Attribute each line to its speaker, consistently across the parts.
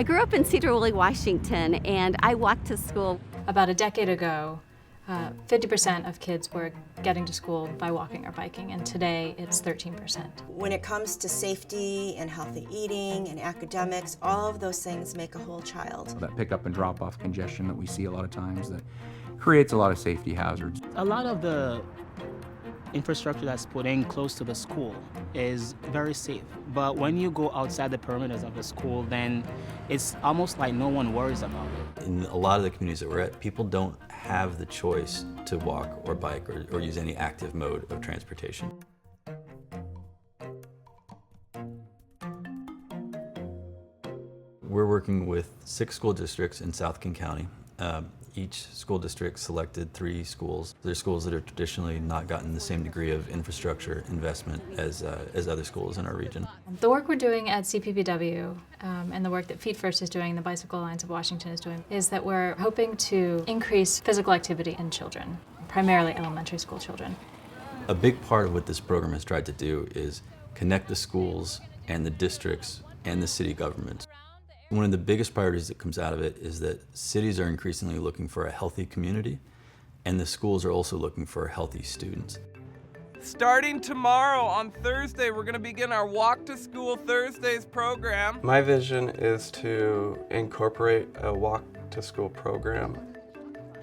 Speaker 1: I grew up in Cedar Woolley, Washington, and I walked to school.
Speaker 2: About a decade ago, 50% of kids were getting to school by walking or biking, and today it's 13%.
Speaker 3: When it comes to safety and healthy eating and academics, all of those things make a whole child.
Speaker 4: That pick-up and drop-off congestion that we see a lot of times that creates a lot of safety hazards.
Speaker 5: A lot of the infrastructure that's put in close to the school is very safe. But when you go outside the perimeters of the school, then it's almost like no one worries about it.
Speaker 6: In a lot of the communities that we're at, people don't have the choice to walk or bike or use any active mode of transportation. We're working with 6 school districts in South King County. Each school district selected 3 schools. They're schools that are traditionally not gotten the same degree of infrastructure investment as other schools in our region.
Speaker 2: The work we're doing at CPPW and the work that Feet First is doing, the Bicycle Alliance of Washington is doing, is that we're hoping to increase physical activity in children, primarily elementary school children.
Speaker 6: A big part of what this program has tried to do is connect the schools and the districts and the city governments. One of the biggest priorities that comes out of it is that cities are increasingly looking for a healthy community, and the schools are also looking for healthy students.
Speaker 7: Starting tomorrow on Thursday, we're going to begin our Walk to School Thursdays program.
Speaker 8: My vision is to incorporate a walk to school program.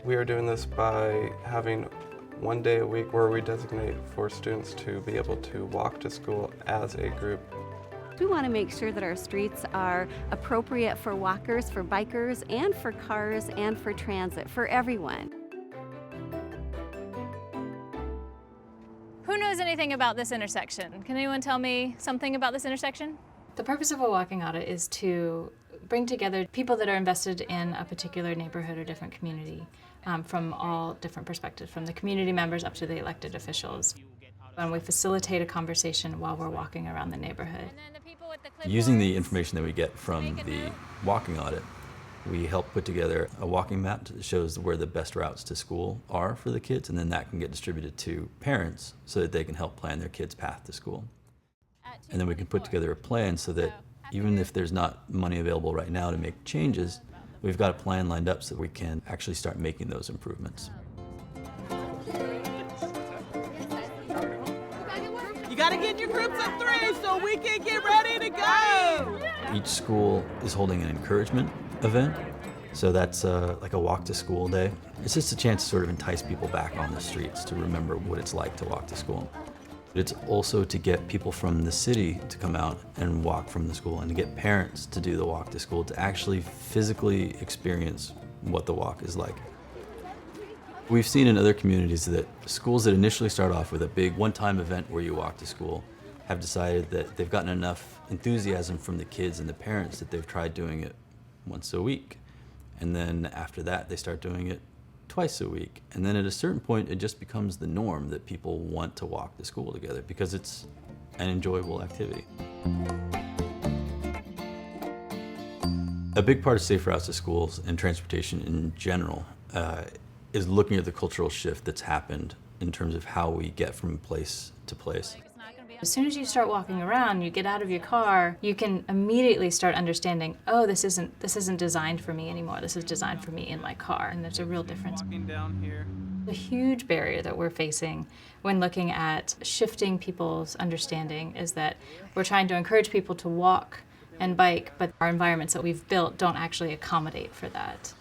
Speaker 8: We are doing this by having one day a week where we designate for students to be able to walk to school as a group.
Speaker 1: We want to make sure that our streets are appropriate for walkers, for bikers, and for cars, and for transit, for everyone.
Speaker 9: Who knows anything about this intersection? Can anyone tell me something about this intersection?
Speaker 2: The purpose of a walking audit is to bring together people that are invested in a particular neighborhood or different community from all different perspectives, from the community members up to the elected officials. And we facilitate a conversation while we're walking around the neighborhood.
Speaker 6: Using the information that we get from the walking audit, we help put together a walking map that shows where the best routes to school are for the kids, and then that can get distributed to parents so that they can help plan their kids' path to school. And then we can put together a plan so that even if there's not money available right now to make changes, we've got a plan lined up so that we can actually start making those improvements.
Speaker 7: You got to get your groups of 3 so we can get ready to go.
Speaker 6: Each school is holding an encouragement event, so that's like a walk to school day. It's just a chance to sort of entice people back on the streets to remember what it's like to walk to school. It's also to get people from the city to come out and walk from the school, and to get parents to do the walk to school, to actually physically experience what the walk is like. We've seen in other communities that schools that initially start off with a big one-time event where you walk to school have decided that they've gotten enough enthusiasm from the kids and the parents that they've tried doing it once a week. And then after that, they start doing it twice a week. And then at a certain point, it just becomes the norm that people want to walk to school together because it's an enjoyable activity. A big part of safe routes to schools and transportation in general is looking at the cultural shift that's happened in terms of how we get from place to place.
Speaker 2: As soon as you start walking around, you get out of your car, you can immediately start understanding, oh, this isn't designed for me anymore. This is designed for me in my car, and there's a real difference.
Speaker 7: Walking down here.
Speaker 2: The huge barrier that we're facing when looking at shifting people's understanding is that we're trying to encourage people to walk and bike, but our environments that we've built don't actually accommodate for that.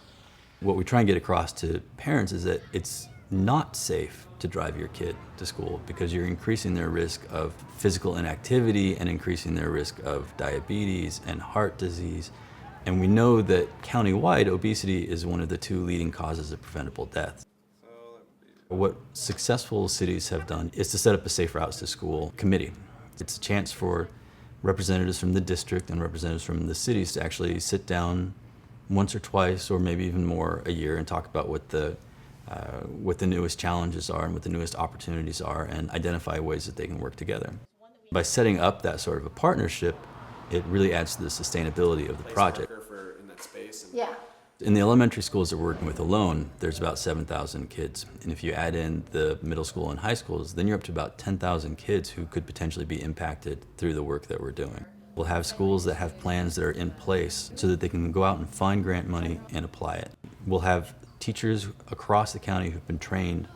Speaker 6: What we try and get across to parents is that it's not safe to drive your kid to school because you're increasing their risk of physical inactivity and increasing their risk of diabetes and heart disease. And we know that countywide, obesity is one of the 2 leading causes of preventable death. What successful cities have done is to set up a Safe Routes to School committee. It's a chance for representatives from the district and representatives from the cities to actually sit down once or twice or maybe even more a year and talk about what the newest challenges are and what the newest opportunities are and identify ways that they can work together. By setting up that sort of a partnership, it really adds to the sustainability of the project.
Speaker 2: Yeah.
Speaker 6: In the elementary schools that we're working with alone, there's about 7,000 kids. And if you add in the middle school and high schools, then you're up to about 10,000 kids who could potentially be impacted through the work that we're doing. We'll have schools that have plans that are in place so that they can go out and find grant money and apply it. We'll have teachers across the county who've been trained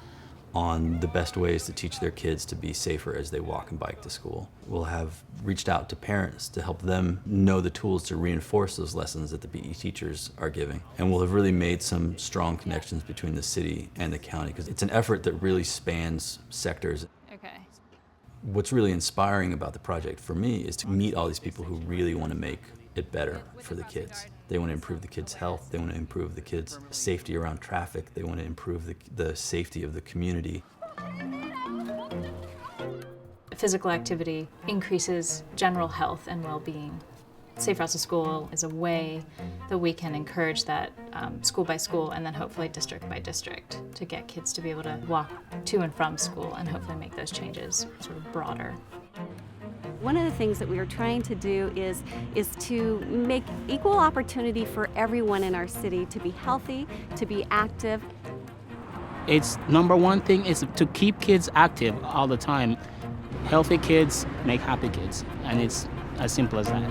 Speaker 6: on the best ways to teach their kids to be safer as they walk and bike to school. We'll have reached out to parents to help them know the tools to reinforce those lessons that the PE teachers are giving. And we'll have really made some strong connections between the city and the county, because it's an effort that really spans sectors.
Speaker 9: Okay.
Speaker 6: What's really inspiring about the project for me is to meet all these people who really want to make it better for the kids. They want to improve the kids' health, they want to improve the kids' safety around traffic, they want to improve the safety of the community.
Speaker 2: Physical activity increases general health and well-being. Safe Routes to School is a way that we can encourage that school by school and then hopefully district by district to get kids to be able to walk to and from school and hopefully make those changes sort of broader.
Speaker 1: One of the things that we are trying to do is to make equal opportunity for everyone in our city to be healthy, to be active.
Speaker 5: It's number one thing is to keep kids active all the time. Healthy kids make happy kids, and it's as simple as that.